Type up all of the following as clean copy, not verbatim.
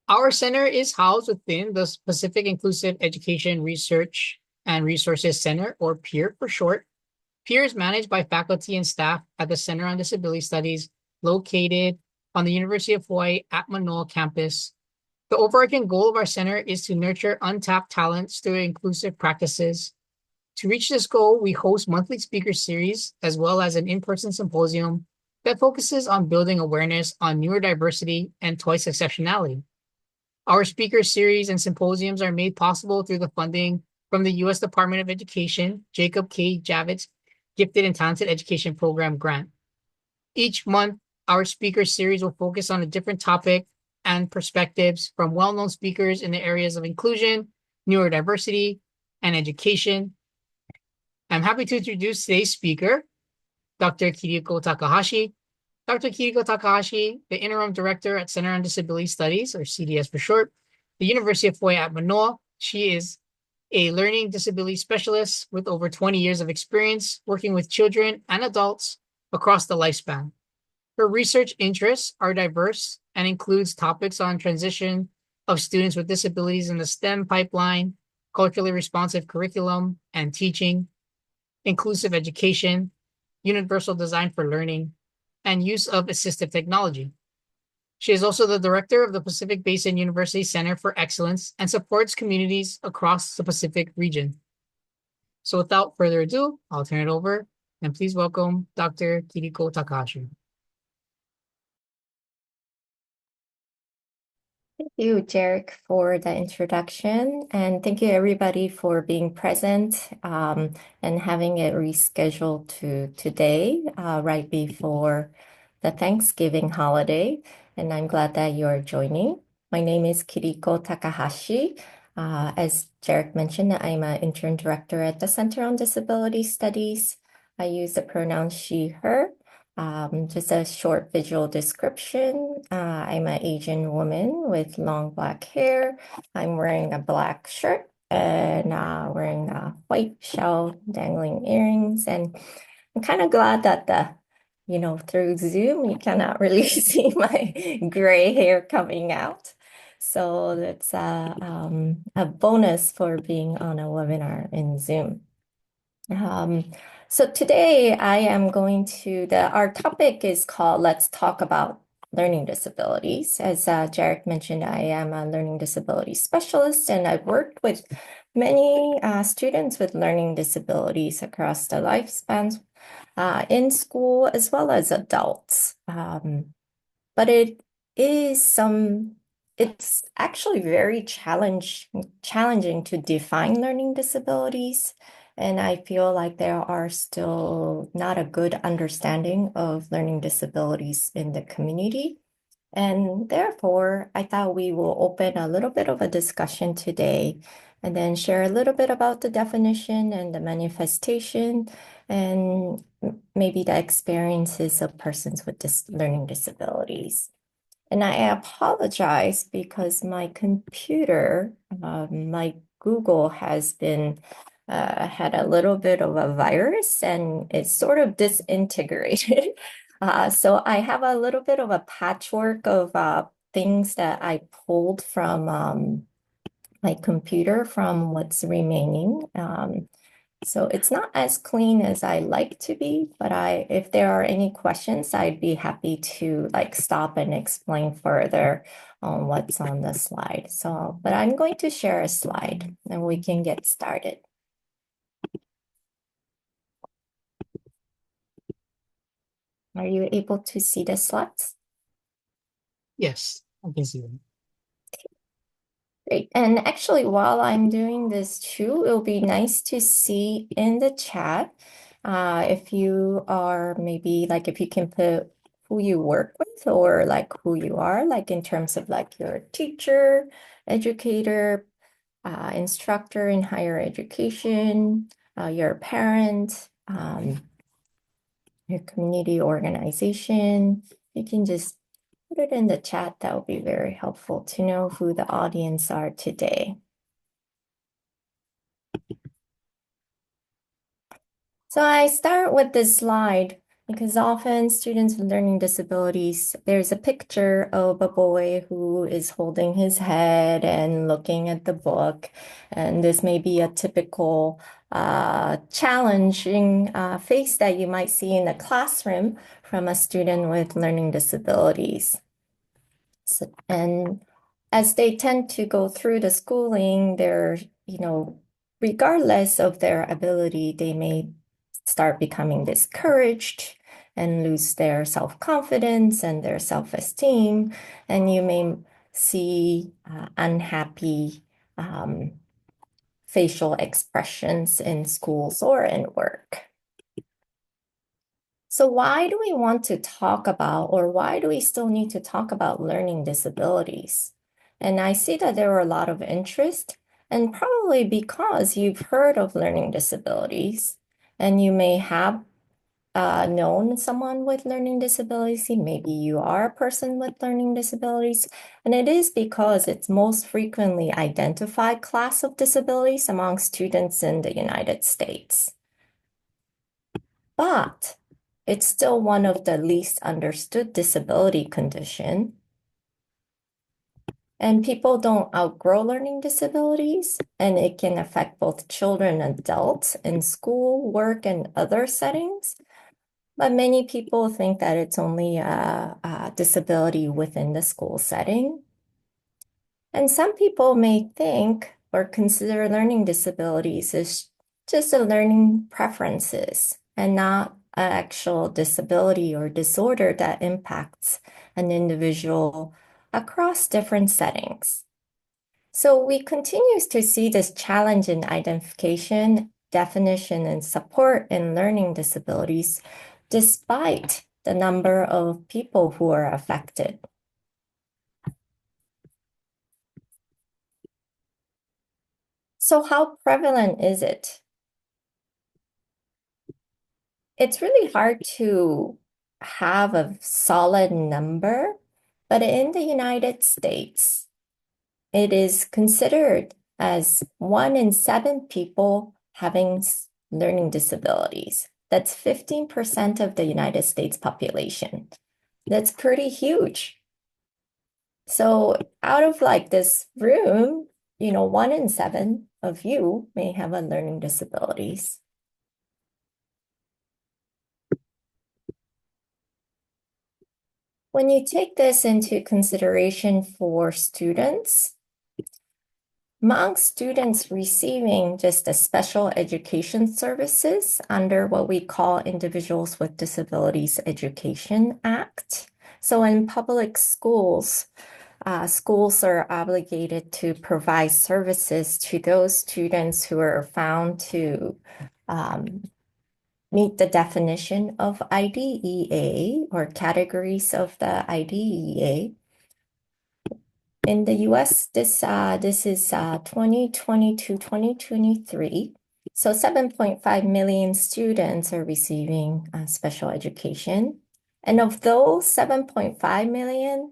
Our center is housed within the Pacific Inclusive Education Research and Resources Center, or PEER for short. PEER is managed by faculty and staff at the Center on Disability Studies, located on the University of Hawaii at Manoa campus. The overarching goal of our center is to nurture untapped talents through inclusive practices. To reach this goal, we host monthly speaker series as well as an in-person symposium that focuses on building awareness on neurodiversity and twice exceptionality. Our speaker series and symposiums are made possible through the funding from the U.S. Department of Education, Jacob K. Javits Gifted and Talented Education Program grant. Each month, our speaker series will focus on a different topic and perspectives from well-known speakers in the areas of inclusion, neurodiversity, and education. I'm happy to introduce today's speaker, Dr. Kiriko Takahashi. Dr. Kiriko Takahashi, the Interim Director at Center on Disability Studies, or CDS for short, the University of Hawaii at Manoa. She is a learning disability specialist with over 20 years of experience working with children and adults across the lifespan. Her research interests are diverse and includes topics on transition of students with disabilities in the STEM pipeline, culturally responsive curriculum and teaching, inclusive education, universal design for learning, and use of assistive technology. She is also the director of the Pacific Basin University Center for Excellence and supports communities across the Pacific region. So without further ado, I'll turn it over and please welcome Dr. Kiriko Takahashi. Thank you, Jarek, for the introduction. And thank you, everybody, for being present and having it rescheduled to today, right before the Thanksgiving holiday. And I'm glad that you're joining. My name is Kiriko Takahashi. As Jarek mentioned, I'm an intern director at the Center on Disability Studies. I use the pronoun she, her. Just a short visual description. I'm an Asian woman with long black hair. I'm wearing a black shirt and wearing a white shell dangling earrings. And I'm kind of glad that through Zoom, you cannot really see my gray hair coming out. So that's a bonus for being on a webinar in Zoom. So today I am going to, our topic is called Let's Talk About Learning Disabilities. As Jarek mentioned, I am a learning disability specialist and I've worked with many students with learning disabilities across the lifespans in school as well as adults. But it's actually very challenging to define learning disabilities. And I feel like there are still not a good understanding of learning disabilities in the community. And therefore, I thought we will open a little bit of a discussion today and then share a little bit about the definition and the manifestation and maybe the experiences of persons with learning disabilities. And I apologize because my computer, my Google has been had a little bit of a virus and it's sort of disintegrated. So I have a little bit of a patchwork of things that I pulled from my computer from what's remaining. So it's not as clean as I like to be, but if there are any questions, I'd be happy to stop and explain further on what's on the slide. But I'm going to share a slide and we can get started. Are you able to see the slides? Yes, I can see them. Great. And actually, while I'm doing this too, it'll be nice to see in the chat if you are maybe if you can put who you work with or who you are, in terms of your teacher, educator, instructor in higher education, your parent, your community organization. You can just put it in the chat. That would be very helpful to know who the audience are today. So I start with this slide Because often students with learning disabilities, there's a picture of a boy who is holding his head and looking at the book. And this may be a typical challenging face that you might see in a classroom from a student with learning disabilities. And as they tend to go through the schooling, regardless of their ability, they may start becoming discouraged and lose their self-confidence and their self-esteem. And you may see unhappy facial expressions in schools or in work. So why do we want to talk about, or why do we still need to talk about learning disabilities? And I see that there are a lot of interest, and probably because you've heard of learning disabilities, and you may have known someone with learning disabilities. Maybe you are a person with learning disabilities, and it is because it's most frequently identified class of disabilities among students in the United States. But it's still one of the least understood disability condition. And people don't outgrow learning disabilities, and it can affect both children and adults in school, work, and other settings. But many people think that it's only a disability within the school setting. And some people may think or consider learning disabilities as just a learning preferences and not an actual disability or disorder that impacts an individual across different settings. So we continue to see this challenge in identification, definition, and support in learning disabilities, despite the number of people who are affected. So how prevalent is it? It's really hard to have a solid number, but in the United States, it is considered as 1 in 7 people having learning disabilities. That's 15% of the United States population. That's pretty huge. So out of like this room, 1 in 7 of you may have a learning disabilities. When you take this into consideration for students, among students receiving just the special education services under what we call Individuals with Disabilities Education Act. So in public schools, schools are obligated to provide services to those students who are found to meet the definition of IDEA or categories of the IDEA. In the US, this is 2022, 2023. So 7.5 million students are receiving special education. And of those 7.5 million,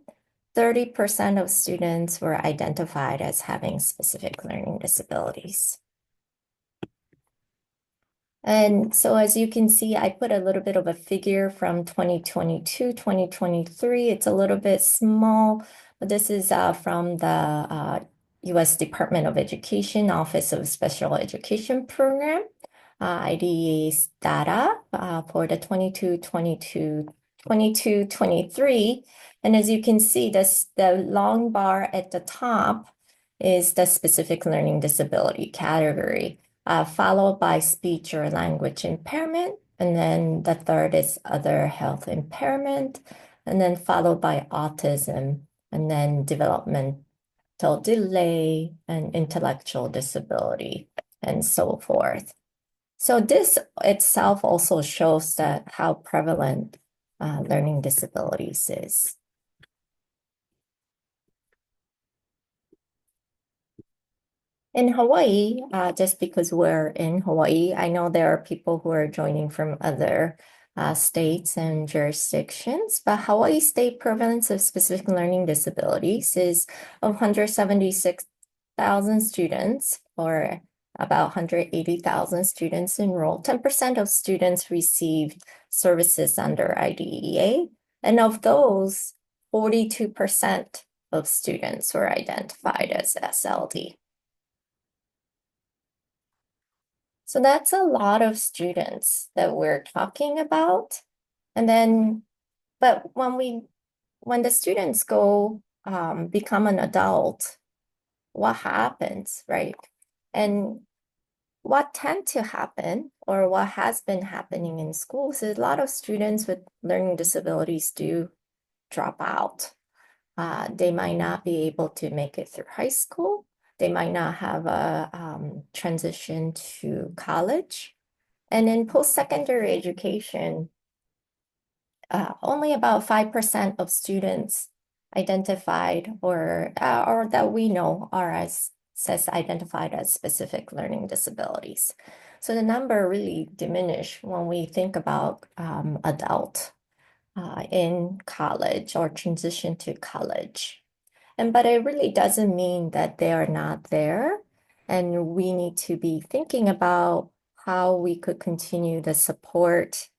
30% of students were identified as having specific learning disabilities. And so as you can see, I put a little bit of a figure from 2022, 2023. It's a little bit small, but this is from the US Department of Education, Office of Special Education Program, IDEA's data for the 22-23. And as you can see, the long bar at the top is the specific learning disability category. Followed by speech or language impairment. And then the third is other health impairment. And then followed by autism, and then developmental delay and intellectual disability, and so forth. So this itself also shows that how prevalent learning disabilities is. In Hawaii, just because we're in Hawaii, I know there are people who are joining from other states and jurisdictions, but Hawaii state prevalence of specific learning disabilities is of 176,000 students, or about 180,000 students enrolled. 10% of students received services under IDEA. And of those, 42% of students were identified as SLD. So that's a lot of students that we're talking about. And then, but when the students go become an adult, what happens, right? And what tend to happen, or what has been happening in schools, is a lot of students with learning disabilities do drop out. They might not be able to make it through high school. They might not have a transition to college. And in post-secondary education, only about 5% of students identified or that we know are as says identified as specific learning disabilities. So the number really diminished when we think about adult in college or transition to college. But it really doesn't mean that they are not there. And we need to be thinking about how we could continue the support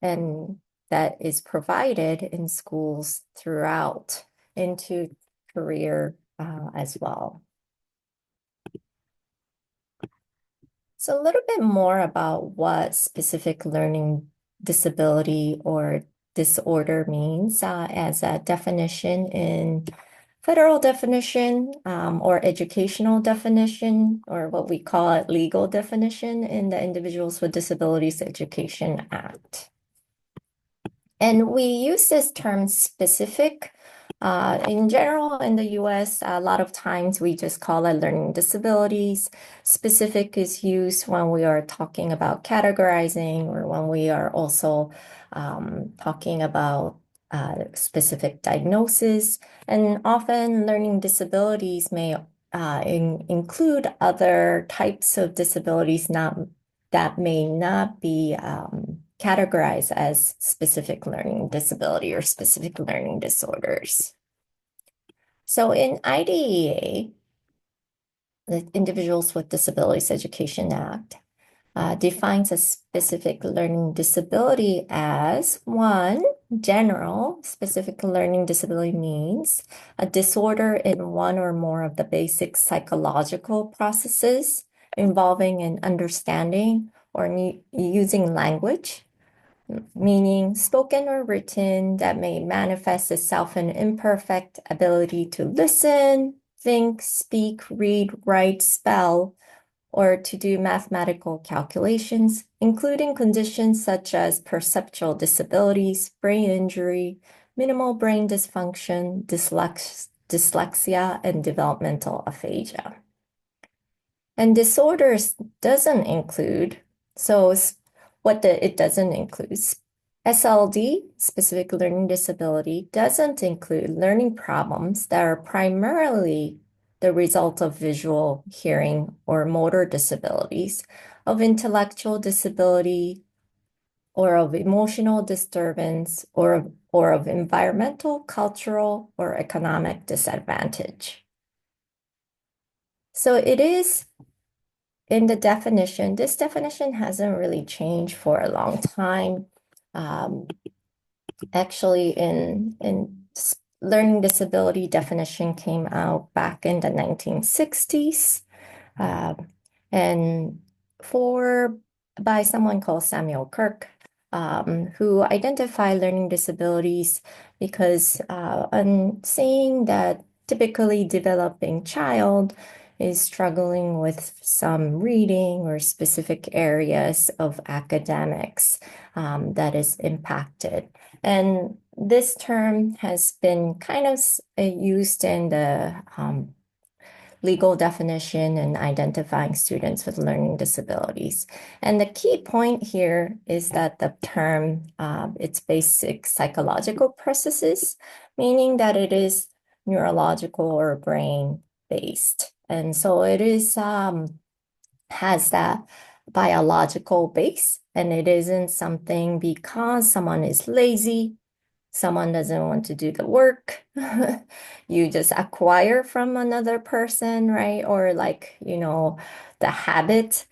and that is provided in schools throughout into career as well. So a little bit more about what specific learning disability or disorder means as a definition in federal definition or educational definition, or what we call it legal definition in the Individuals with Disabilities Education Act. And we use this term specific. In general, in the US, a lot of times we just call it learning disabilities. Specific is used when we are talking about categorizing, or when we are also talking about specific diagnosis. And often learning disabilities may include other types of disabilities that may not be categorized as specific learning disability or specific learning disorders. So in IDEA, the Individuals with Disabilities Education Act defines a specific learning disability as one, general. Specific learning disability means a disorder in one or more of the basic psychological processes involving an understanding or using language, meaning spoken or written, that may manifest itself in imperfect ability to listen, think, speak, read, write, spell, or to do mathematical calculations, including conditions such as perceptual disabilities, brain injury, minimal brain dysfunction, dyslexia, and developmental aphasia. And disorders doesn't include, so it doesn't include. SLD, specific learning disability, doesn't include learning problems that are primarily the result of visual, hearing, or motor disabilities, of intellectual disability, or of emotional disturbance, or of environmental, cultural, or economic disadvantage. So it is in the definition. This definition hasn't really changed for a long time. Actually, in learning disability definition came out back in the 1960s, and by someone called Samuel Kirk, who identified learning disabilities because on seeing that typically developing child is struggling with some reading or specific areas of academics that is impacted. And this term has been kind of used in the legal definition and identifying students with learning disabilities. And the key point here is that the term, it's basic psychological processes, meaning that it is neurological or brain based. And so it is has that biological base, and it isn't something because someone is lazy, someone doesn't want to do the work, you just acquire from another person, right? Or like, the habit.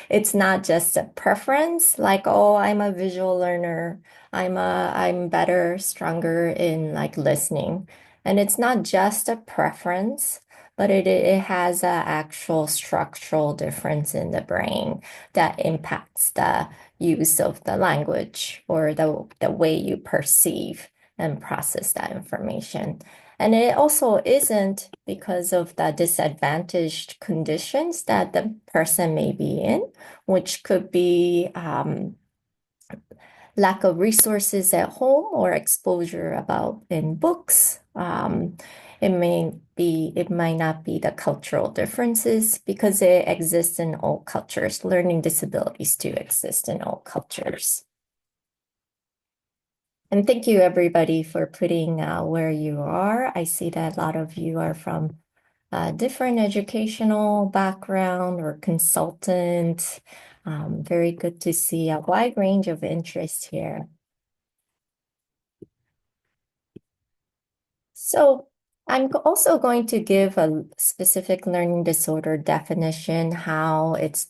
It's not just a preference, like, oh, I'm a visual learner. I'm better, stronger in like listening. And it's not just a preference, but it has an actual structural difference in the brain that impacts the use of the language or the way you perceive and process that information. And it also isn't because of the disadvantaged conditions that the person may be in, which could be lack of resources at home or exposure about in books. It might not be the cultural differences because it exists in all cultures. Learning disabilities do exist in all cultures. And thank you, everybody, for putting where you are. I see that a lot of you are from different educational background or consultant. Very good to see a wide range of interest here. So I'm also going to give a specific learning disorder definition, how it's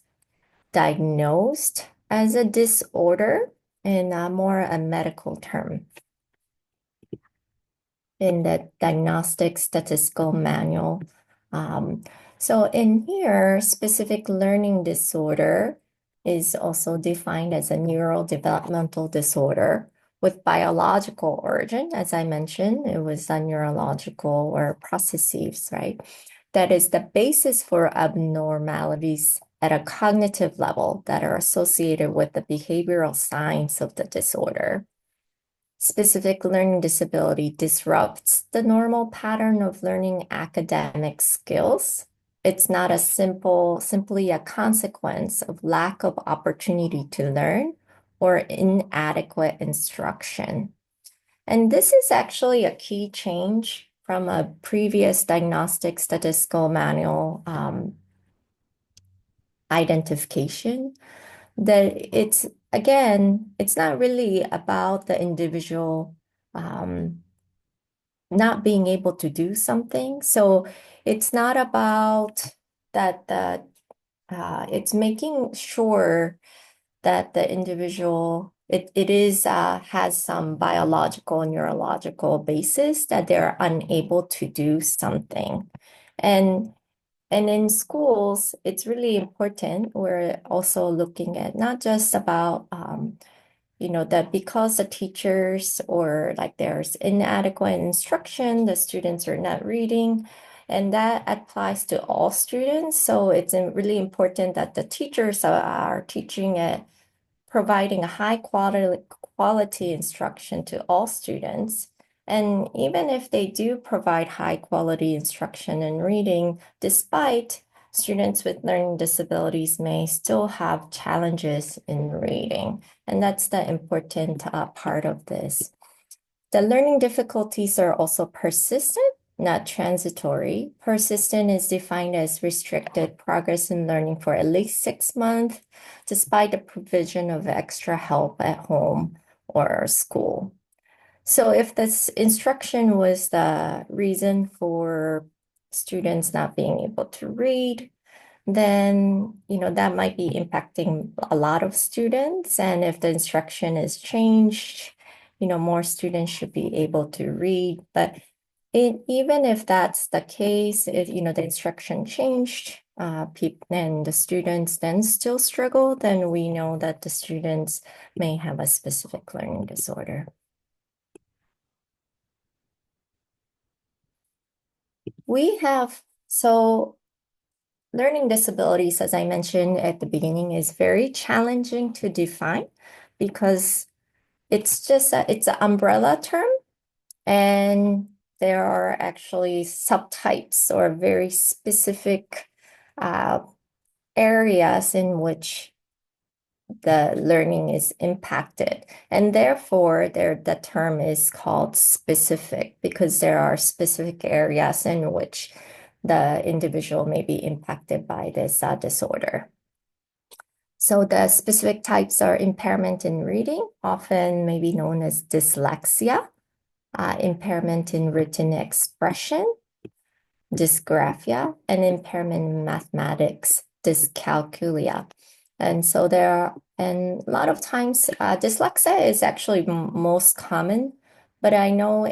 diagnosed as a disorder in a more a medical term in the Diagnostic Statistical Manual. Um, so in here, specific learning disorder is also defined as a neurodevelopmental disorder with biological origin. As I mentioned, it was a neurological or processes, right? That is the basis for abnormalities at a cognitive level that are associated with the behavioral signs of the disorder. Specific learning disability disrupts the normal pattern of learning academic skills. It's not simply a consequence of lack of opportunity to learn or inadequate instruction. And this is actually a key change from a previous diagnostic statistical manual identification that it's not really about the individual not being able to do something. So it's not about it's making sure that the individual it is has some biological and neurological basis that they're unable to do something. And and in schools, it's really important. We're also looking at not just about, that because the teachers or like there's inadequate instruction, the students are not reading, and that applies to all students. So it's really important that the teachers are teaching it providing a high quality instruction to all students. And even if they do provide high quality instruction in reading, despite students with learning disabilities may still have challenges in reading. And that's the important part of this. The learning difficulties are also persistent, not transitory. Persistent is defined as restricted progress in learning for at least 6 months, despite the provision of extra help at home or school. So if this instruction was the reason for students not being able to read, then that might be impacting a lot of students. And if the instruction is changed, more students should be able to read. But even if that's the case, if the instruction changed, people and the students then still struggle, then we know that the students may have a specific learning disorder. So learning disabilities, as I mentioned at the beginning, is very challenging to define because it's an umbrella term, and there are actually subtypes or very specific uh, areas in which the learning is impacted. And therefore, the term is called specific because there are specific areas in which the individual may be impacted by this disorder. So the specific types are impairment in reading, often maybe known as dyslexia, impairment in written expression, dysgraphia, and impairment in mathematics, dyscalculia. And so and a lot of times dyslexia is actually most common, but I know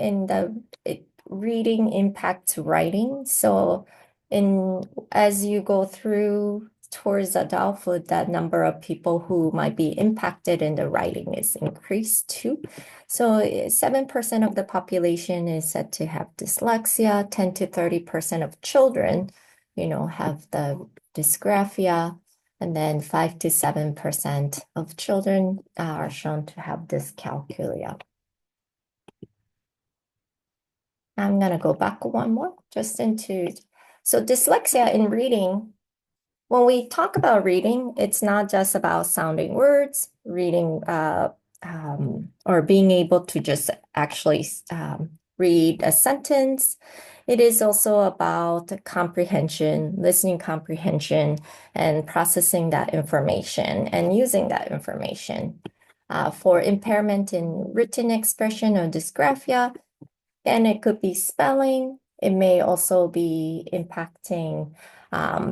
reading impacts writing. So in as you go through towards adulthood, that number of people who might be impacted in the writing is increased too. So 7% of the population is said to have dyslexia, 10 to 30% of children, have the dysgraphia, and then 5 to 7% of children are shown to have dyscalculia. I'm going to go back one more so dyslexia in reading. When we talk about reading, it's not just about sounding words, reading, or being able to just actually read a sentence. It is also about comprehension, listening comprehension, and processing that information and using that information. For impairment in written expression or dysgraphia, and it could be spelling. It may also be impacting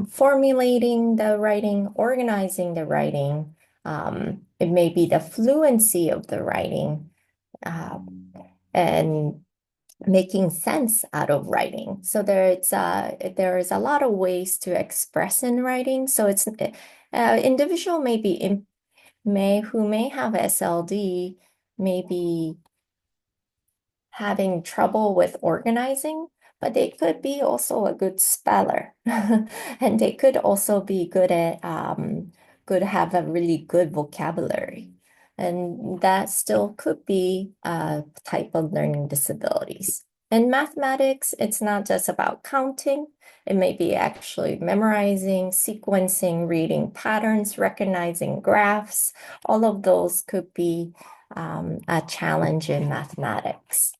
formulating the writing, organizing the writing. It may be the fluency of the writing and making sense out of writing. So there is a lot of ways to express in writing. So it's individual who may have SLD may be having trouble with organizing, but they could be also a good speller. And they could also be could have a really good vocabulary. And that still could be a type of learning disabilities. In mathematics, it's not just about counting. It may be actually memorizing, sequencing, reading patterns, recognizing graphs. All of those could be a challenge in mathematics.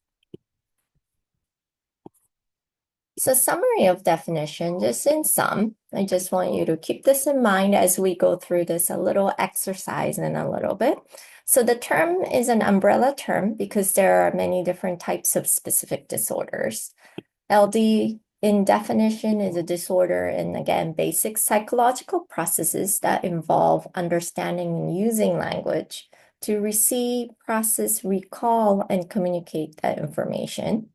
So summary of definition, just in sum, I just want you to keep this in mind as we go through this a little exercise in a little bit. So the term is an umbrella term because there are many different types of specific disorders. LD in definition is a disorder in, again, basic psychological processes that involve understanding and using language to receive, process, recall, and communicate that information.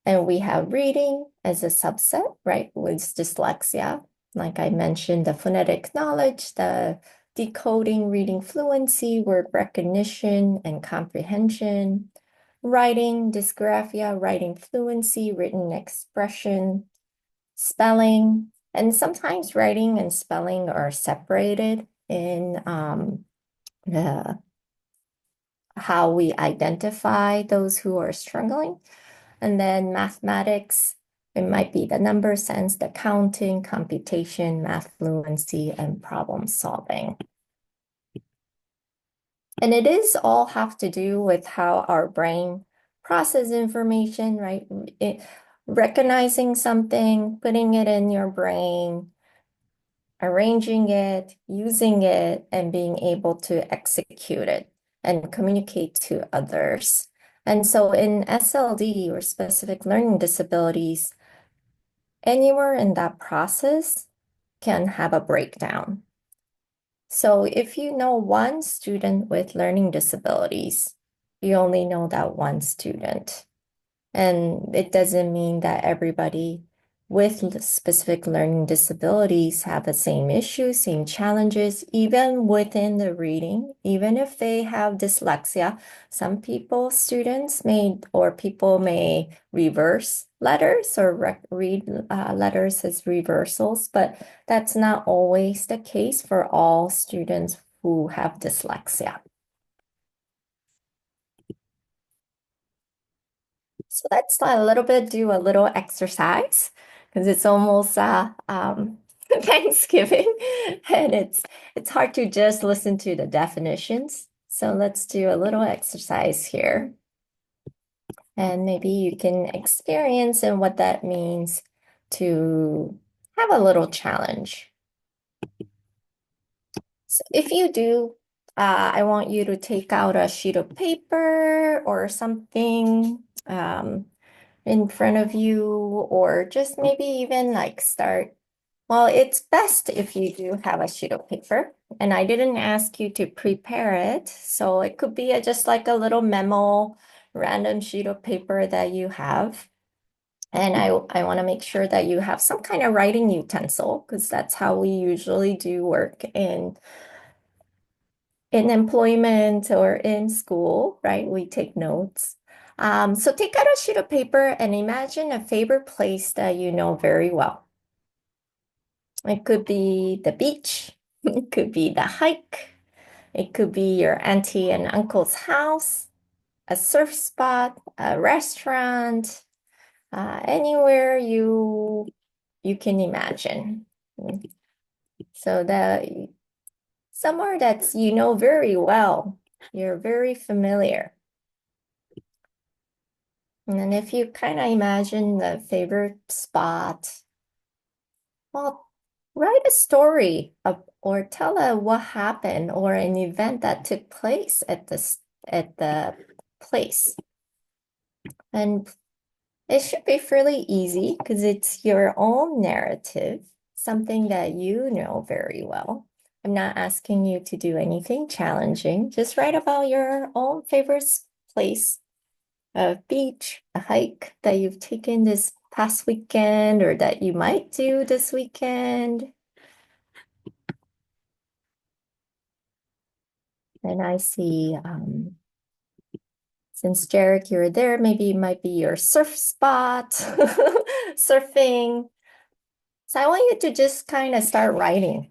And we have reading as a subset, right, with dyslexia. Like I mentioned, the phonetic knowledge, the decoding, reading fluency, word recognition, and comprehension. Writing, dysgraphia, writing fluency, written expression, spelling. And sometimes writing and spelling are separated in how we identify those who are struggling. And then mathematics, it might be the number sense, the counting, computation, math fluency, and problem solving. And it is all have to do with how our brain processes information, right? Recognizing something, putting it in your brain, arranging it, using it, and being able to execute it and communicate to others. And so in SLD or specific learning disabilities, anywhere in that process can have a breakdown. So if you know one student with learning disabilities, you only know that one student. And it doesn't mean that everybody with specific learning disabilities have the same issues, same challenges, even within the reading, even if they have dyslexia. Some people, people may reverse letters or read letters as reversals, but that's not always the case for all students who have dyslexia. So let's do a little exercise because it's almost Thanksgiving and it's hard to just listen to the definitions. So let's do a little exercise here. And maybe you can experience and what that means to have a little challenge. So if you do, I want you to take out a sheet of paper or something in front of you, or just maybe even like start. Well, it's best if you do have a sheet of paper. And I didn't ask you to prepare it. So it could be just like a little memo, random sheet of paper that you have. And I want to make sure that you have some kind of writing utensil because that's how we usually do work in employment or in school, right? We take notes. So take out a sheet of paper and imagine a favorite place that you know very well. It could be the beach, it could be the hike, it could be your auntie and uncle's house, a surf spot, a restaurant, anywhere you can imagine. So that somewhere that's you know very well, you're very familiar. And then if you kind of imagine the favorite spot, well, write a story of, or tell what happened or an event that took place at the place. And it should be fairly easy because it's your own narrative, something that you know very well. I'm not asking you to do anything challenging. Just write about your own favorite place, a beach, a hike that you've taken this past weekend or that you might do this weekend. And I see, since Jarek, you're there, maybe it might be your surf spot, surfing. So I want you to just kind of start writing.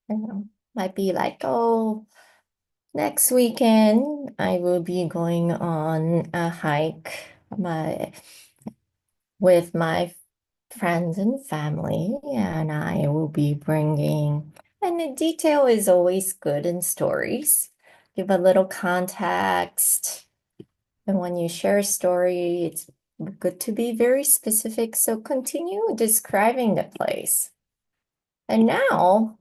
You know, might be like, oh, next weekend I will be going on a hike with my friends and family, and I will be bringing, and the detail is always good in stories. Give a little context. And when you share a story, it's good to be very specific. So continue describing the place. And now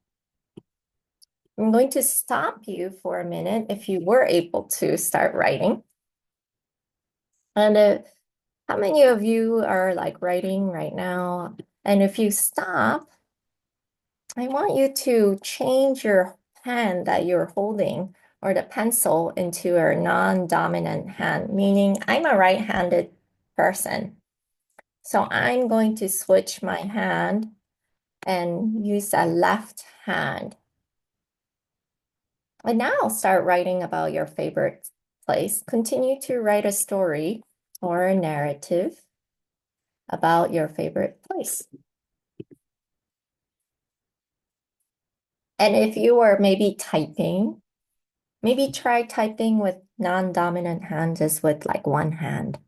I'm going to stop you for a minute if you were able to start writing. And how many of you are like writing right now? And if you stop, I want you to change your pen that you're holding or the pencil into a non-dominant hand, meaning I'm a right-handed person. So I'm going to switch my hand and use a left hand. And now start writing about your favorite place. Continue to write a story or a narrative about your favorite place. And if you are maybe typing, maybe try typing with non-dominant hand, just with like one hand.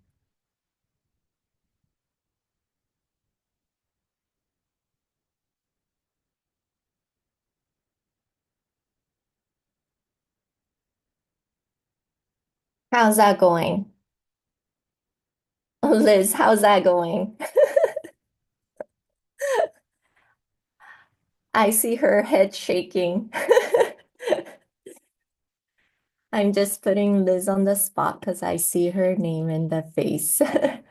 How's that going? Liz, how's that going? I see her head shaking. I'm just putting Liz on the spot because I see her name in the face. And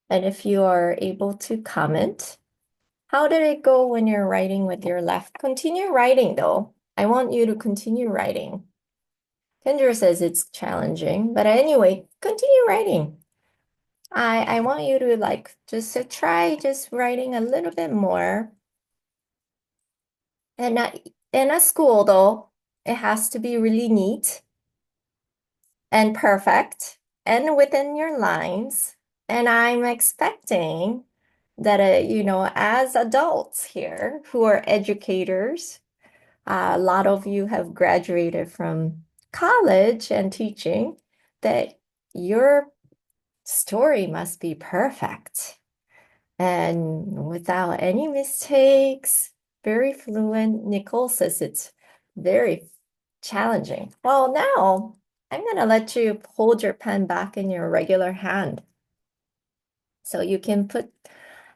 if you are able to comment, how did it go when you're writing with your left? Continue writing though. I want you to continue writing. Kendra says it's challenging, but anyway, continue writing. I want you to like just try just writing a little bit more. And in a school though, it has to be really neat and perfect and within your lines. And I'm expecting that, you know, as adults here who are educators, a lot of you have graduated from college and teaching, that your story must be perfect and without any mistakes, very fluent. Nicole says it's very challenging. Well, now I'm going to let you hold your pen back in your regular hand. So you can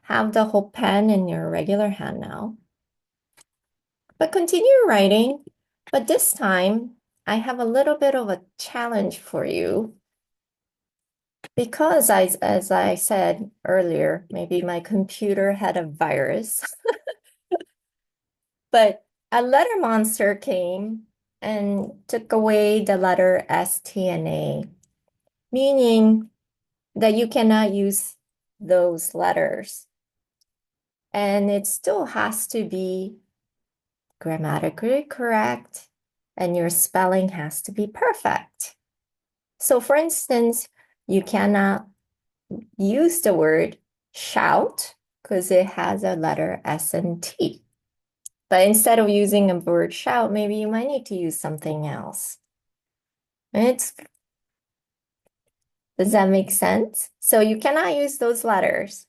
have the whole pen in your regular hand now. but continue writing. But this time, I have a little bit of a challenge for you because as I said earlier, maybe my computer had a virus, but a letter monster came and took away the letter S, T, and A, meaning that you cannot use those letters. And it still has to be grammatically correct, and your spelling has to be perfect. So, for instance, you cannot use the word shout because it has a letter S and T. But instead of using a word shout, maybe you might need to use something else. It's, does that make sense? So you cannot use those letters,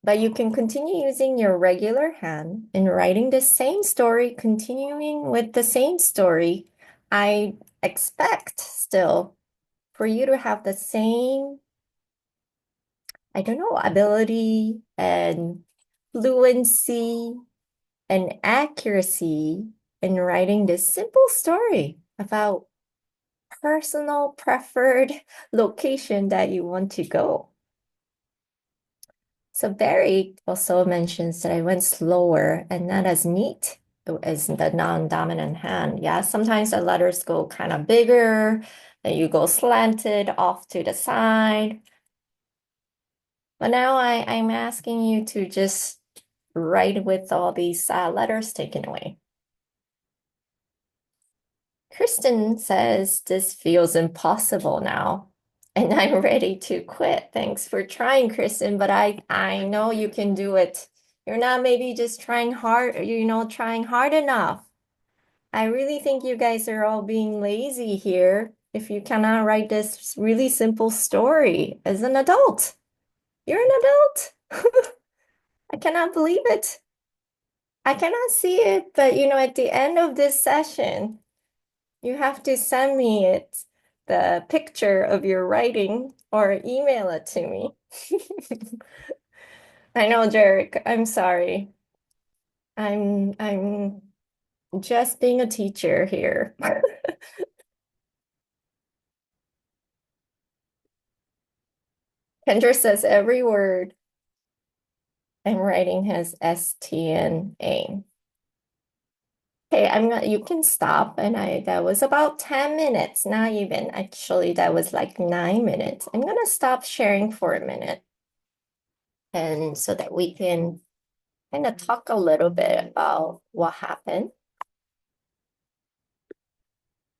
but you can continue using your regular hand and writing the same story, continuing with the same story. I expect still for you to have the same, I don't know, ability and fluency and accuracy in writing this simple story about personal preferred location that you want to go. So Barry also mentions that I went slower and not as neat as the non-dominant hand. Yeah, sometimes the letters go kind of bigger, and you go slanted off to the side. But now I'm asking you to just write with all these letters taken away. Kristen says this feels impossible now, and I'm ready to quit. Thanks for trying, Kristen, but I know you can do it. You're not maybe just trying hard, trying hard enough. I really think you guys are all being lazy here if you cannot write this really simple story as an adult. You're an adult. I cannot believe it. I cannot see it, but at the end of this session, you have to send me the picture of your writing or email it to me. I know, Jarek, I'm sorry. I'm just being a teacher here. Kendra says every word I'm writing has STNA. Okay, you can stop. And that was about 10 minutes, not even. Actually, that was like 9 minutes. I'm gonna stop sharing for a minute. And so that we can kind of talk a little bit about what happened.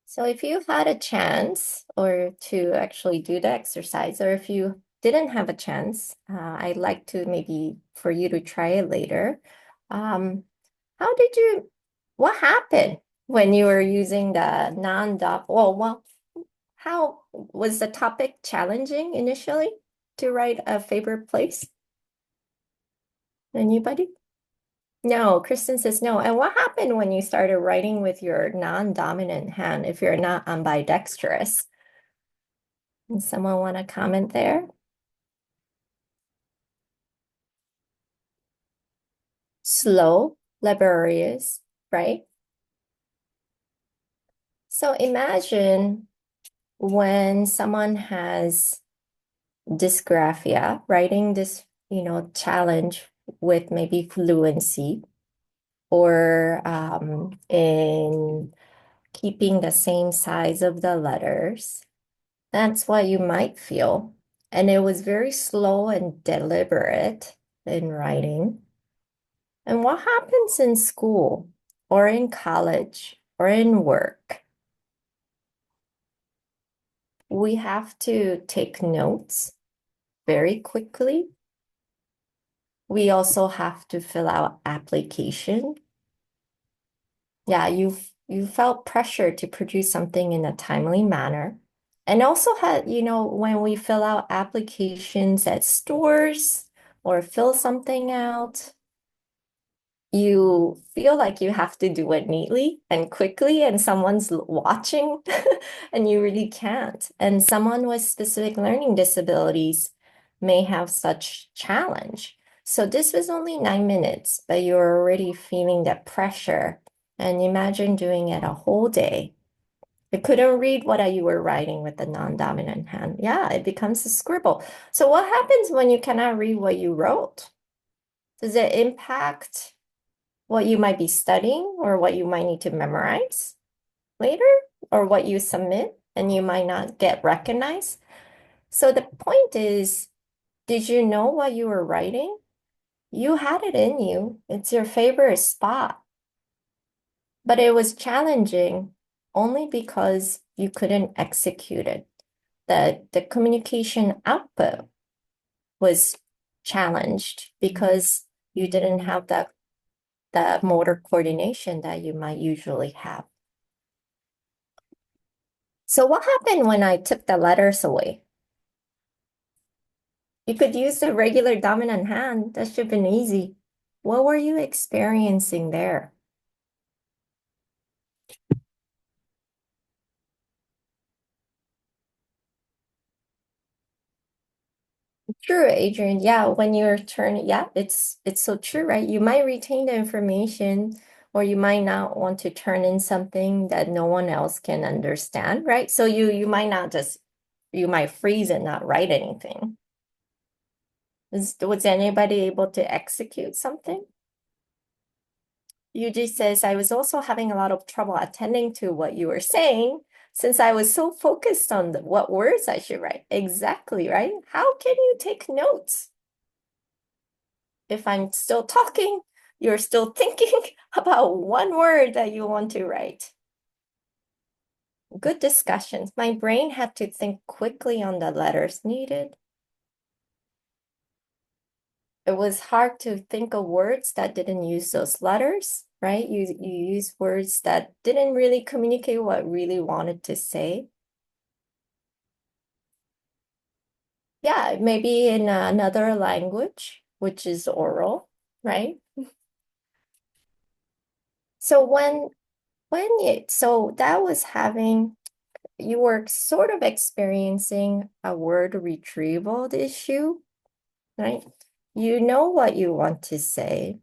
So if you had a chance or to actually do the exercise, or if you didn't have a chance, I'd like to maybe for you to try it later. Um, what happened when you were using the non-doc? How was the topic challenging initially to write a favorite place? Anybody? No, Kristen says no. And what happened when you started writing with your non-dominant hand if you're not ambidextrous? Does someone want to comment there? Slow, laborious, right? So imagine when someone has dysgraphia, writing this, challenge with maybe fluency or in keeping the same size of the letters. That's what you might feel. And it was very slow and deliberate in writing. And what happens in school or in college or in work? We have to take notes very quickly. We also have to fill out application. Yeah, you felt pressure to produce something in a timely manner. And also had, when we fill out applications at stores or fill something out, you feel like you have to do it neatly and quickly, and someone's watching, and you really can't. And someone with specific learning disabilities may have such challenge. So this was only 9 minutes, but you're already feeling that pressure. And imagine doing it a whole day. I couldn't read what you were writing with the non-dominant hand. Yeah, it becomes a scribble. So what happens when you cannot read what you wrote? Does it impact what you might be studying or what you might need to memorize later or what you submit and you might not get recognized? So the point is, did you know what you were writing? You had it in you. It's your favorite spot. But it was challenging only because you couldn't execute it. The communication output was challenged because you didn't have that motor coordination that you might usually have. So what happened when I took the letters away? You could use the regular dominant hand. That should have been easy. What were you experiencing there? True, Adrian. Yeah, when you're turning, yeah, it's so true, right? You might retain the information, or you might not want to turn in something that no one else can understand, right? So you might not just you might freeze and not write anything. Was anybody able to execute something? Yuji says, I was also having a lot of trouble attending to what you were saying since I was so focused on what words I should write. Exactly, right? How can you take notes? If I'm still talking, you're still thinking about one word that you want to write. Good discussions. My brain had to think quickly on the letters needed. It was hard to think of words that didn't use those letters, right? You use words that didn't really communicate what really wanted to say. Yeah, maybe in another language, which is oral, right? So so that was having you were sort of experiencing a word retrieval issue, right? You know what you want to say,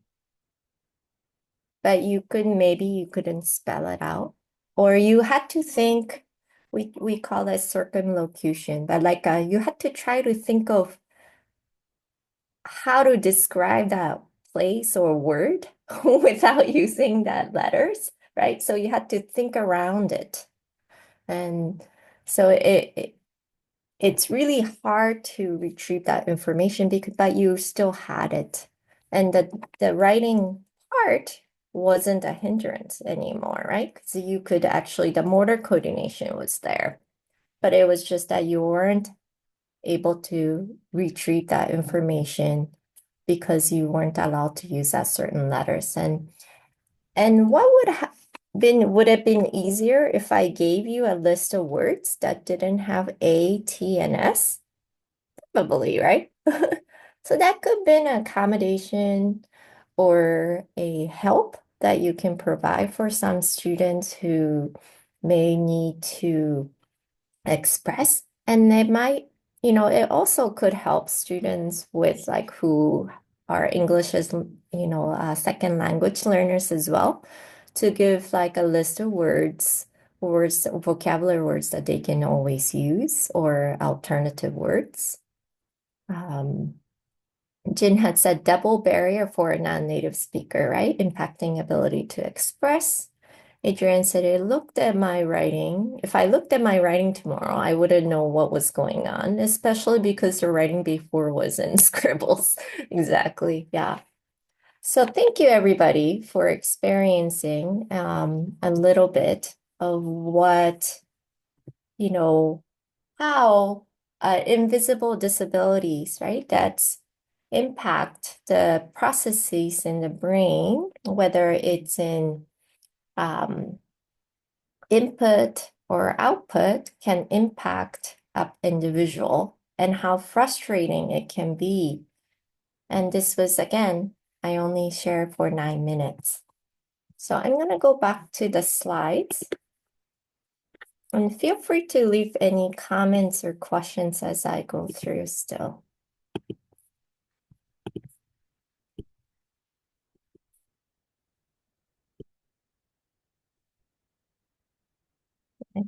but maybe you couldn't spell it out, or you had to think. We call it circumlocution, but like you had to try to think of how to describe that place or word without using that letters, right? So you had to think around it, and so it's really hard to retrieve that information because but you still had it. And the writing part wasn't a hindrance anymore, right? Because you could actually the motor coordination was there, but it was just that you weren't able to retrieve that information because you weren't allowed to use that certain letters. And what would it been easier if I gave you a list of words that didn't have A, T, and S? Probably, right? So that could have been an accommodation or a help that you can provide for some students who may need to express. And they might, it also could help students with like who are English as, second language learners as well, to give like a list of words, vocabulary words that they can always use or alternative words. Um, Jin had said double barrier for a non-native speaker, right? Impacting ability to express. Adrian said, I looked at my writing. If I looked at my writing tomorrow, I wouldn't know what was going on, especially because the writing before was in scribbles. Exactly. Yeah. So thank you, everybody, for experiencing a little bit of what, you know, how invisible disabilities, right? That's impact the processes in the brain, whether it's in um, input or output can impact an individual and how frustrating it can be. And this was, again, I only shared for 9 minutes. So I'm going to go back to the slides and feel free to leave any comments or questions as I go through still.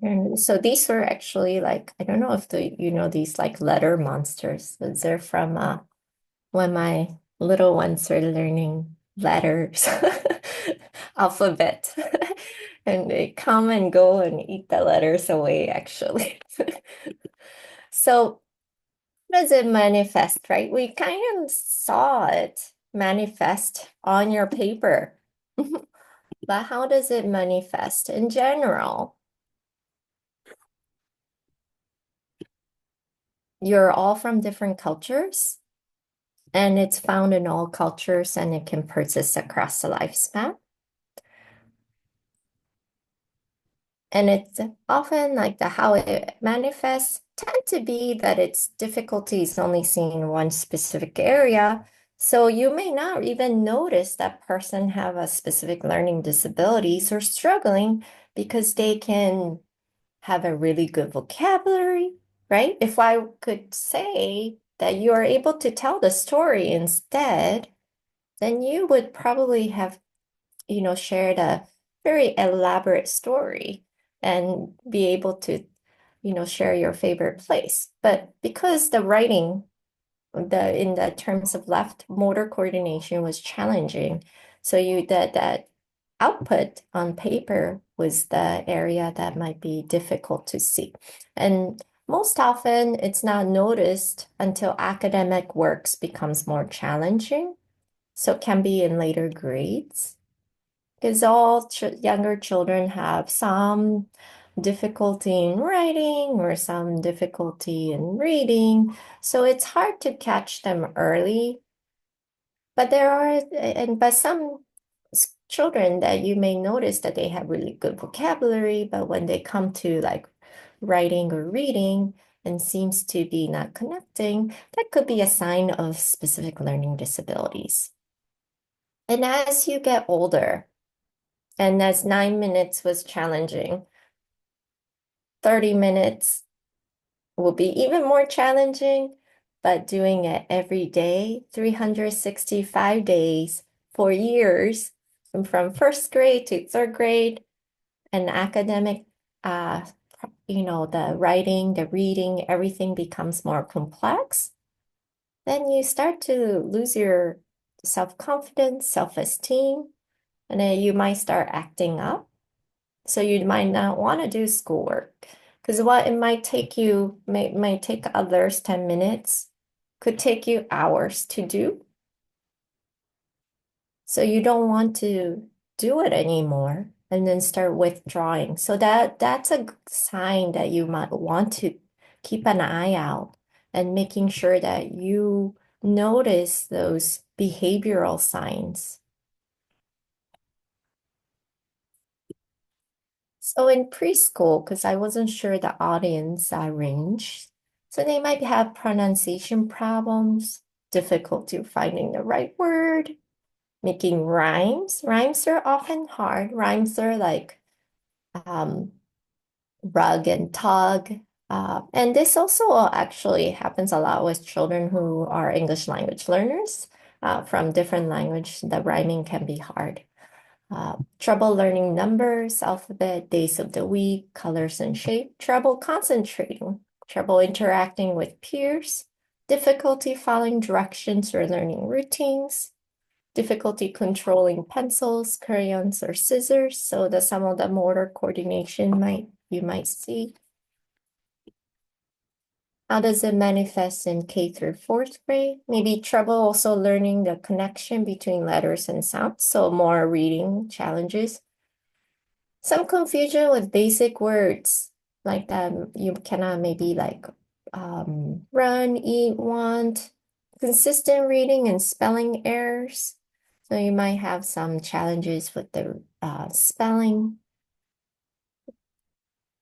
And so these were actually like, I don't know if you know these like letter monsters, but they're from when my little ones are learning letters, alphabet. And they come and go and eat the letters away, actually. So how does it manifest, right? We kind of saw it manifest on your paper. But how does it manifest in general? You're all from different cultures, and it's found in all cultures, and it can persist across the lifespan. And it's often like the how it manifests tend to be that its difficulty is only seen in one specific area. So you may not even notice that person have a specific learning disabilities or struggling because they can have a really good vocabulary, right? If I could say that you are able to tell the story instead, then you would probably have, shared a very elaborate story and be able to, share your favorite place. But because the writing, in the terms of left motor coordination was challenging, so that output on paper was the area that might be difficult to see. And most often it's not noticed until academic works becomes more challenging. So it can be in later grades because all ch younger children have some difficulty in writing or some difficulty in reading. So it's hard to catch them early. But but some children that you may notice that they have really good vocabulary, but when they come to like writing or reading and seems to be not connecting, that could be a sign of specific learning disabilities. And as you get older, and as 9 minutes was challenging, 30 minutes will be even more challenging, but doing it every day, 365 days for years, and from first grade to third grade, and academic, uh, the writing, the reading, everything becomes more complex, then you start to lose your self-confidence, self-esteem, and then you might start acting up. So you might not want to do schoolwork because what it might take you might take others 10 minutes, could take you hours to do. So you don't want to do it anymore and then start withdrawing. So that's a sign that you might want to keep an eye out and making sure that you notice those behavioral signs. So in preschool, because I wasn't sure the audience range, so they might have pronunciation problems, difficulty finding the right word, making rhymes. Rhymes are often hard. Rhymes are like um, rug and tug. And this also actually happens a lot with children who are English language learners from different language. The rhyming can be hard. Trouble learning numbers, alphabet, days of the week, colors and shape, trouble concentrating, trouble interacting with peers, difficulty following directions or learning routines, difficulty controlling pencils, crayons, or scissors. So some of the motor coordination you might see. How does it manifest in K through fourth grade? Maybe trouble also learning the connection between letters and sounds, so more reading challenges. Some confusion with basic words, like that you cannot maybe like run, eat, want, consistent reading and spelling errors. So you might have some challenges with the spelling.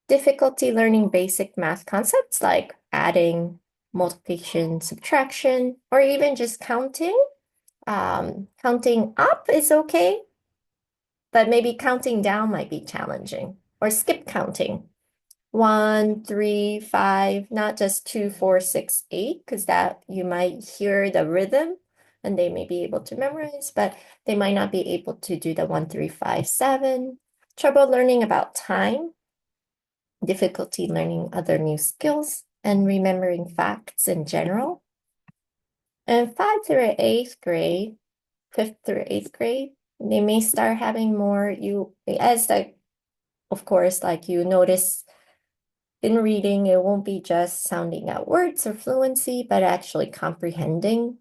Difficulty learning basic math concepts like adding, multiplication, subtraction, or even just counting. Counting up is okay, but maybe counting down might be challenging. Or skip counting. 1, 3, 5, not just 2, 4, 6, 8, because that you might hear the rhythm and they may be able to memorize, but they might not be able to do the 1, 3, 5, 7. Trouble learning about time. difficulty learning other new skills, and remembering facts in general. And fifth through eighth grade, they may start having more as like, of course, like you notice in reading, it won't be just sounding out words or fluency, but actually comprehending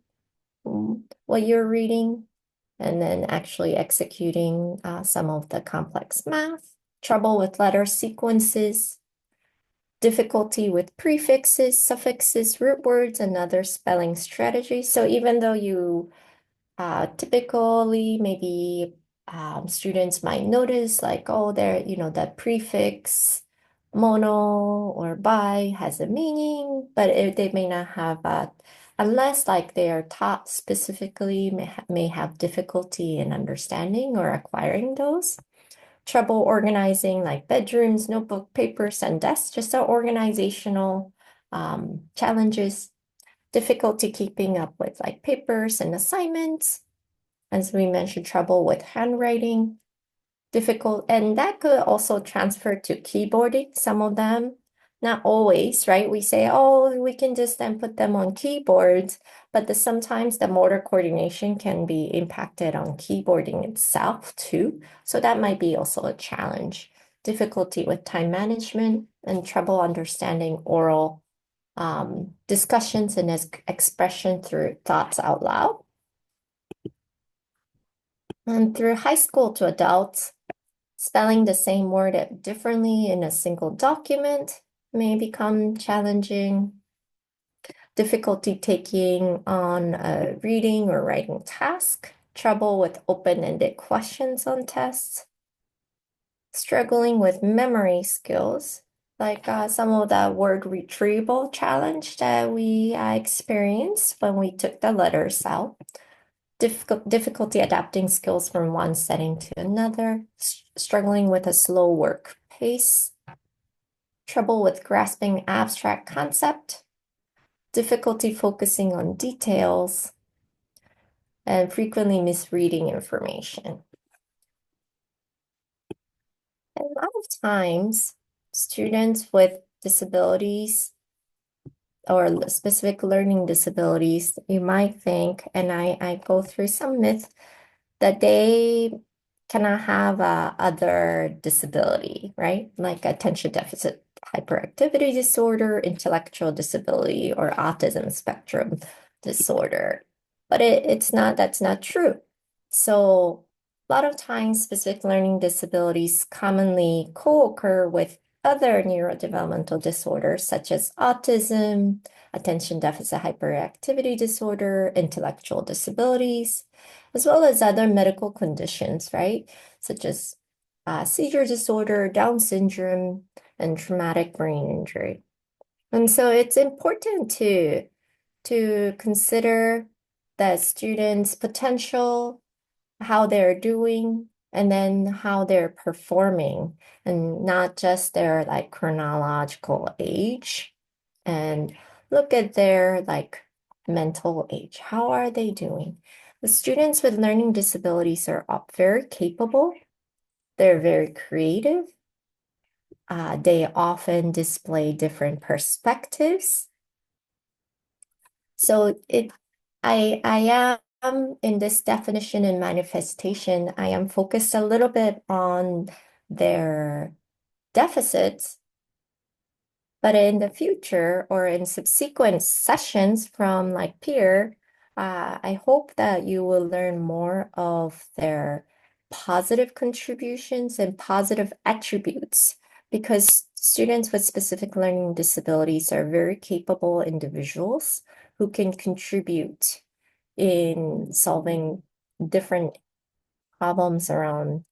what you're reading and then actually executing some of the complex math, trouble with letter sequences, difficulty with prefixes, suffixes, root words, and other spelling strategies. So even though you typically maybe students might notice like, oh, there, that prefix mono or bi has a meaning, but they may not have unless like they are taught specifically, may have difficulty in understanding or acquiring those. Trouble organizing like bedrooms, notebook, papers, and desks, just our organizational challenges, difficulty keeping up with like papers and assignments. As we mentioned, trouble with handwriting, difficult, and that could also transfer to keyboarding. Some of them, not always, right? We say, oh, we can just then put them on keyboards, but sometimes the motor coordination can be impacted on keyboarding itself too. So that might be also a challenge. Difficulty with time management and trouble understanding oral discussions and expression through thoughts out loud. And through high school to adults, spelling the same word differently in a single document may become challenging. Difficulty taking on a reading or writing task. Trouble with open-ended questions on tests. Struggling with memory skills, like some of that word retrieval challenge that we experienced when we took the letters out. Difficulty adapting skills from one setting to another, struggling with a slow work pace, trouble with grasping abstract concept, difficulty focusing on details, and frequently misreading information. And a lot of times, students with disabilities or specific learning disabilities, you might think, and I go through some myths, that they cannot have other disability, right? Like attention deficit hyperactivity disorder, intellectual disability, or autism spectrum disorder. But that's not true. So a lot of times specific learning disabilities commonly co-occur with other neurodevelopmental disorders such as autism, attention deficit hyperactivity disorder, intellectual disabilities, as well as other medical conditions, right? Such as seizure disorder, Down syndrome, and traumatic brain injury. And so it's important to consider the students' potential, how they're doing, and then how they're performing, and not just their like chronological age, and look at their like mental age. How are they doing? The students with learning disabilities are very capable. They're very creative. They often display different perspectives. So I am in this definition and manifestation, I am focused a little bit on their deficits, but in the future or in subsequent sessions from like peer, I hope that you will learn more of their positive contributions and positive attributes because students with specific learning disabilities are very capable individuals who can contribute in solving different problems around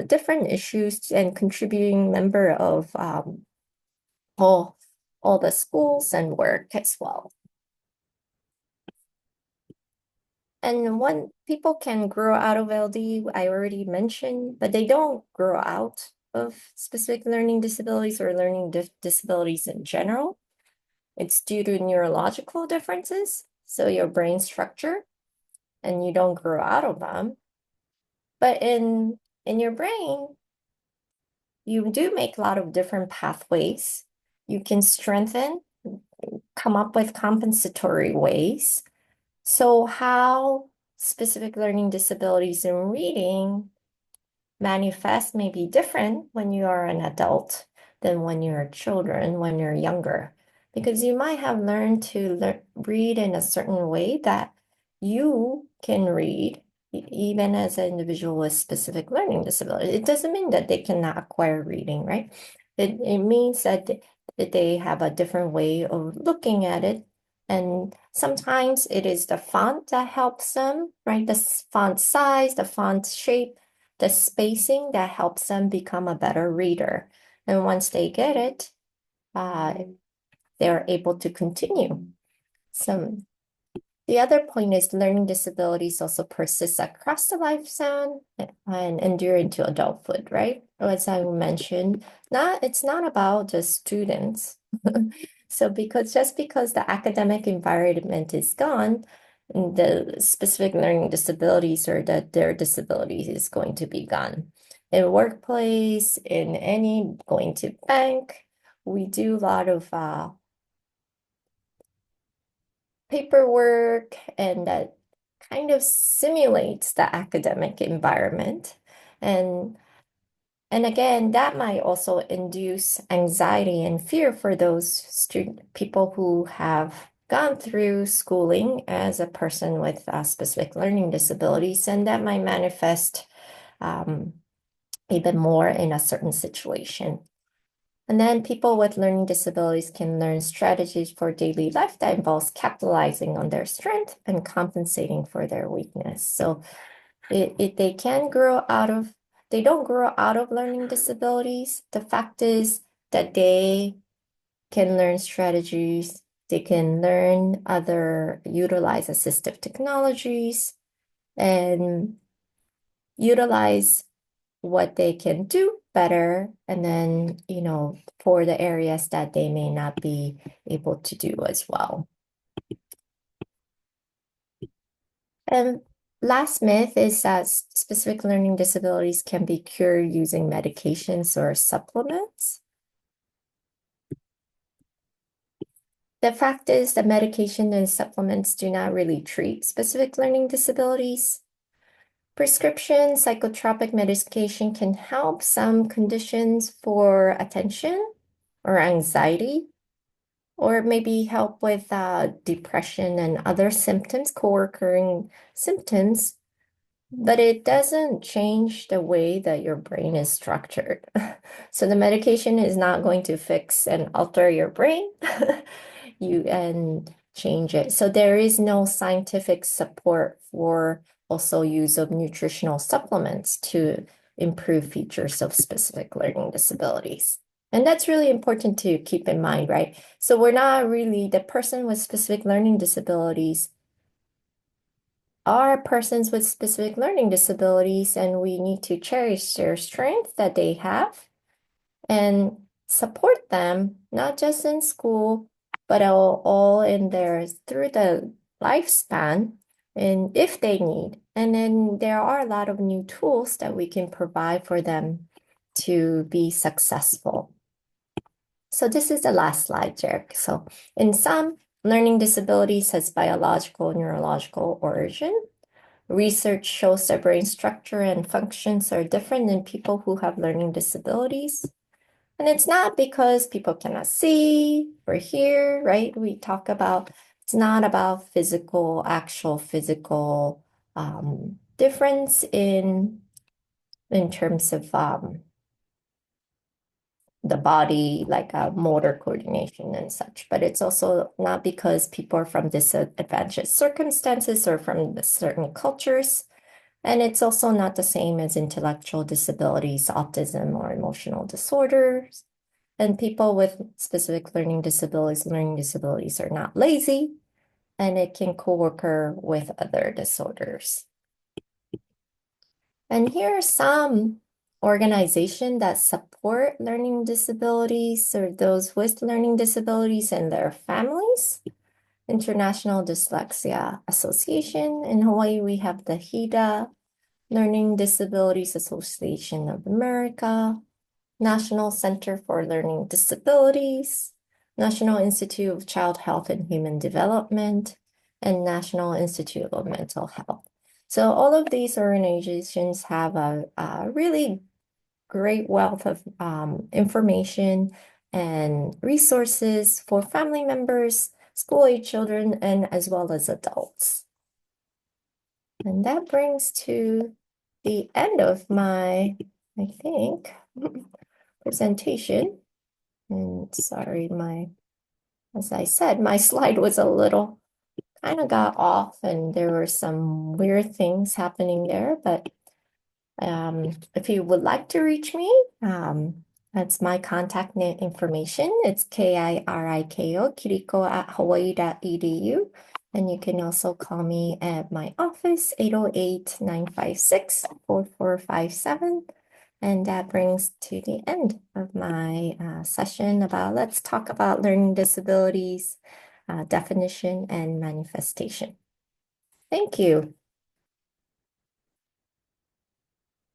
different issues and contributing member of all, all the schools and work as well. And when people can grow out of LD, I already mentioned, but they don't grow out of specific learning disabilities or learning disabilities in general. It's due to neurological differences, so your brain structure, and you don't grow out of them. But in your brain, you do make a lot of different pathways. You can strengthen, come up with compensatory ways. So how specific learning disabilities in reading manifest may be different when you are an adult than when you're children, when you're younger, because you might have learned to read in a certain way that you can read even as an individual with specific learning disability. It doesn't mean that they cannot acquire reading, right? It means that they have a different way of looking at it. And sometimes it is the font that helps them, right? The font size, the font shape, the spacing that helps them become a better reader. And once they get it, they're able to continue. So the other point is learning disabilities also persist across the lifespan and endure into adulthood, right? As I mentioned, it's not about just students. So just because the academic environment is gone, the specific learning disabilities or that their disabilities is going to be gone. In workplace, in any going to bank, we do a lot of paperwork, and that kind of simulates the academic environment. And and again, that might also induce anxiety and fear for those people who have gone through schooling as a person with specific learning disabilities, and that might manifest um, even more in a certain situation. And then people with learning disabilities can learn strategies for daily life that involves capitalizing on their strength and compensating for their weakness. So they can grow out of, they don't grow out of learning disabilities. The fact is that they can learn strategies, they can learn utilize assistive technologies and utilize what they can do better, and then, for the areas that they may not be able to do as well. And last myth is that specific learning disabilities can be cured using medications or supplements. The fact is that medication and supplements do not really treat specific learning disabilities. Prescription psychotropic medication can help some conditions for attention or anxiety, or maybe help with depression and other symptoms, co-occurring symptoms, but it doesn't change the way that your brain is structured. So the medication is not going to fix and alter your brain and change it. So there is no scientific support for also use of nutritional supplements to improve features of specific learning disabilities. And that's really important to keep in mind, right? So we're not really, the person with specific learning disabilities are persons with specific learning disabilities, and we need to cherish their strength that they have and support them, not just in school, but all in through the lifespan, and if they need. And then there are a lot of new tools that we can provide for them to be successful. So this is the last slide, Jarek. So in some, learning disabilities has biological and neurological origin. Research shows that brain structure and functions are different in people who have learning disabilities. And it's not because people cannot see or hear, right? We talk about, it's not about actual physical difference in terms of the body, like motor coordination and such. But it's also not because people are from disadvantaged circumstances or from certain cultures. And it's also not the same as intellectual disabilities, autism, or emotional disorders. And people with specific learning disabilities are not lazy, and it can co-occur with other disorders. And here are some organizations that support learning disabilities or those with learning disabilities and their families. International Dyslexia Association. In Hawaii, we have the HIDA, Learning Disabilities Association of America. National Center for Learning Disabilities, National Institute of Child Health and Human Development, and National Institute of Mental Health. So all of these organizations have a really great wealth of information and resources for family members, school-age children, and as well as adults. And that brings to the end of my, I think, presentation. And sorry, as I said, my slide was a little kind of got off and there were some weird things happening there, but if you would like to reach me, that's my contact information. It's Kiriko, kiriko@hawaii.edu. And you can also call me at my office, 808-956-4457. And that brings to the end of my session about let's talk about learning disabilities, definition and manifestation. Thank you.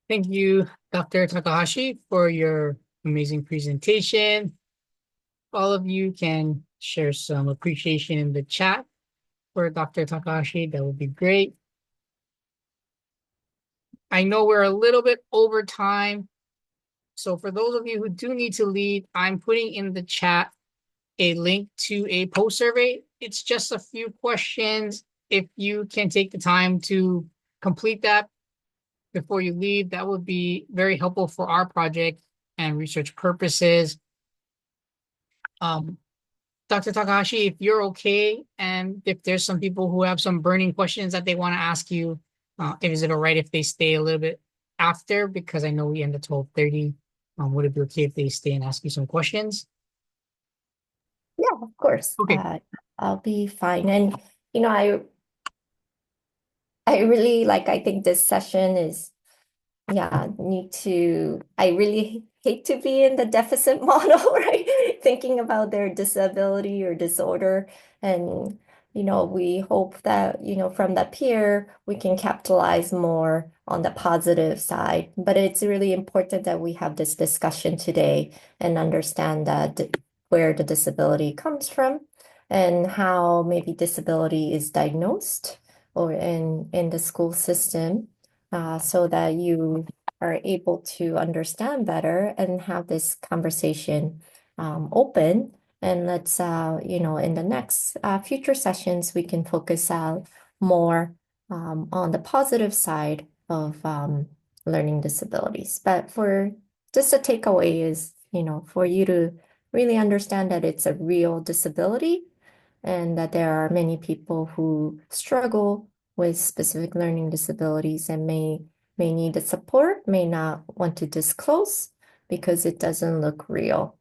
Thank you, Dr. Takahashi, for your amazing presentation. All of you can share some appreciation in the chat for Dr. Takahashi. That would be great. I know we're a little bit over time. So for those of you who do need to leave, I'm putting in the chat a link to a post survey. It's just a few questions. If you can take the time to complete that before you leave, that would be very helpful for our project and research purposes. Dr. Takahashi, if you're okay, and if there's some people who have some burning questions that they want to ask you, is it all right if they stay a little bit after? Because I know we end at 12:30. Would it be okay if they stay and ask you some questions? Yeah, of course. Okay. I'll be fine. And I really I think this session is I really hate to be in the deficit model, right? Thinking about their disability or disorder. And, we hope that, from the peer, we can capitalize more on the positive side. But it's really important that we have this discussion today and understand that where the disability comes from and how maybe disability is diagnosed or in the school system so that you are able to understand better and have this conversation open. And let's, in the next future sessions, we can focus out more on the positive side of learning disabilities. But for just a takeaway is, for you to really understand that it's a real disability and that there are many people who struggle with specific learning disabilities and may need the support, may not want to disclose because it doesn't look real.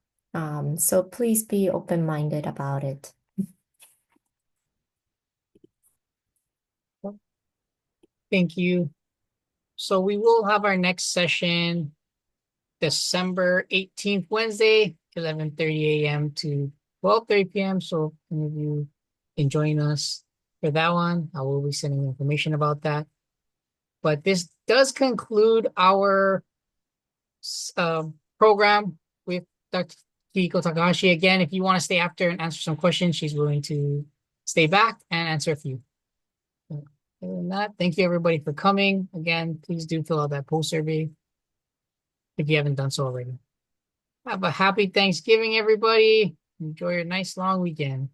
So please be open-minded about it. Thank you. So we will have our next session December 18th, Wednesday, 11:30 a.m. to 12:30 p.m. So if any of you can join us for that one, I will be sending information about that. But this does conclude our program with Dr. Kiriko Takahashi. Again, if you want to stay after and answer some questions, she's willing to stay back and answer a few. Other than that, thank you everybody for coming. Again, please do fill out that post survey if you haven't done so already. Have a happy Thanksgiving, everybody. Enjoy your nice long weekend.